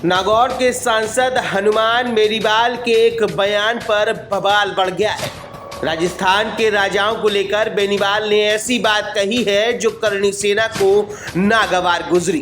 नागौर के सांसद हनुमान बेनीवाल के एक बयान पर बवाल बढ़ गया है। राजस्थान के राजाओं को लेकर बेनीवाल ने ऐसी बात कही है जो करणी सेना को नागवार गुजरी।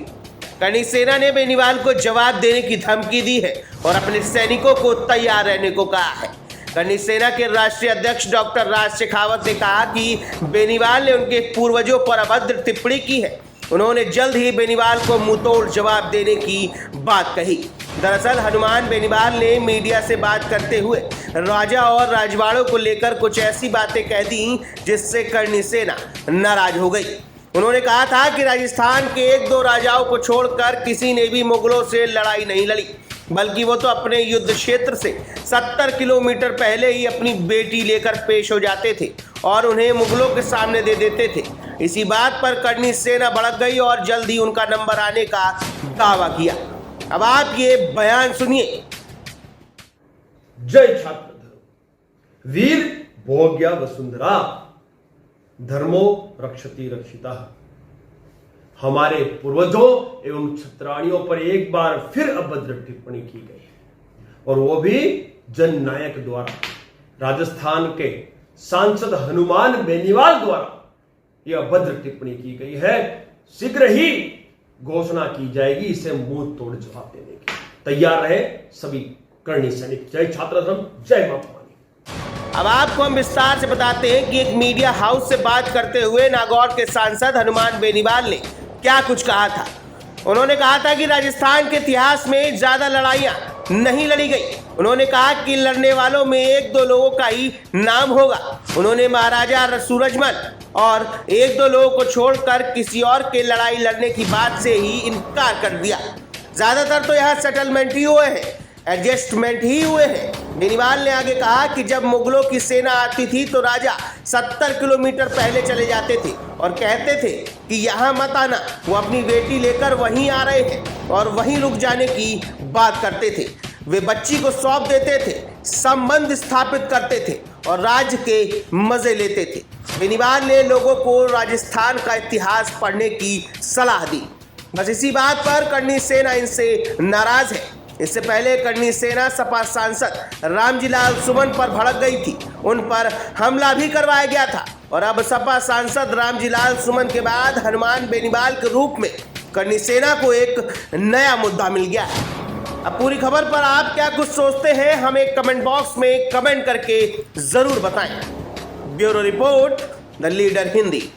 करणी सेना ने बेनीवाल को जवाब देने की धमकी दी है और अपने सैनिकों को तैयार रहने को कहा है। करणी सेना के राष्ट्रीय अध्यक्ष डॉक्टर राज शेखावत ने कहा कि बेनीवाल ने उनके पूर्वजों पर अभद्र टिप्पणी की है। उन्होंने जल्द ही बेनीवाल को मुंहतोड़ जवाब देने की बात कही। दरअसल हनुमान बेनीवाल ने मीडिया से बात करते हुए राजा और राजवाड़ों को लेकर कुछ ऐसी बातें कह दी जिससे करणी सेना नाराज हो गई। उन्होंने कहा था कि राजस्थान के एक दो राजाओं को छोड़कर किसी ने भी मुगलों से लड़ाई नहीं लड़ी, बल्कि वो तो अपने युद्ध क्षेत्र से 70 किलोमीटर पहले ही अपनी बेटी लेकर पेश हो जाते थे और उन्हें मुगलों के सामने दे देते थे। इसी बात पर करणी सेना भड़क गई और जल्द ही उनका नंबर आने का दावा किया। अब आप ये बयान सुनिए। जय छात्र धर्म, वीर भोग्या वसुंधरा, धर्मो रक्षति रक्षिता। हमारे पूर्वजों एवं छत्राणियों पर एक बार फिर अभद्र टिप्पणी की गई है और वो भी जननायक द्वारा, राजस्थान के सांसद हनुमान बेनीवाल द्वारा यह अभद्र टिप्पणी की गई है। शीघ्र ही घोषणा की जाएगी इसे मुंह तोड़ जवाब देने की। तैयार रहे सभी करणी सैनिक। जय छात्र धर्म, जय मां भवानी। अब आपको हम विस्तार से बताते हैं कि एक मीडिया हाउस से बात करते हुए नागौर के सांसद हनुमान बेनीवाल ने क्या कुछ कहा था। उन्होंने कहा था कि राजस्थान के इतिहास में ज्यादा लड़ाइयां नहीं लड़ी गई। उन्होंने कहा कि लड़ने वालों में एक दो लोगों का ही नाम होगा। उन्होंने महाराजा सूरजमल और एक दो लोगों को छोड़कर किसी और के लड़ाई लड़ने की बात से ही इनकार कर दिया। ज्यादातर तो यहाँ सेटलमेंट ही हुए हैं, एडजस्टमेंट ही हुए हैं। बेनीवाल ने आगे कहा कि जब मुगलों की सेना आती थी तो राजा 70 किलोमीटर पहले चले जाते थे और कहते थे कि यहाँ मत आना। वो अपनी बेटी लेकर वहीं आ रहे हैं और वहीं रुक जाने की बात करते थे। वे बच्ची को सौंप देते थे, संबंध स्थापित करते थे और राज्य के मजे लेते थे। बेनीवाल ने लोगों को राजस्थान का इतिहास पढ़ने की सलाह दी। बस इसी बात पर करणी सेना इनसे नाराज है। इससे पहले करणी सेना सपा सांसद रामजीलाल सुमन पर भड़क गई थी। उन पर हमला भी करवाया गया था और अब सपा सांसद रामजीलाल सुमन के बाद हनुमान बेनीवाल के रूप में करणी सेना को एक नया मुद्दा मिल गया है। अब पूरी खबर पर आप क्या कुछ सोचते हैं हमें कमेंट बॉक्स में कमेंट करके जरूर बताएं। Bureau report, the leader Hindi.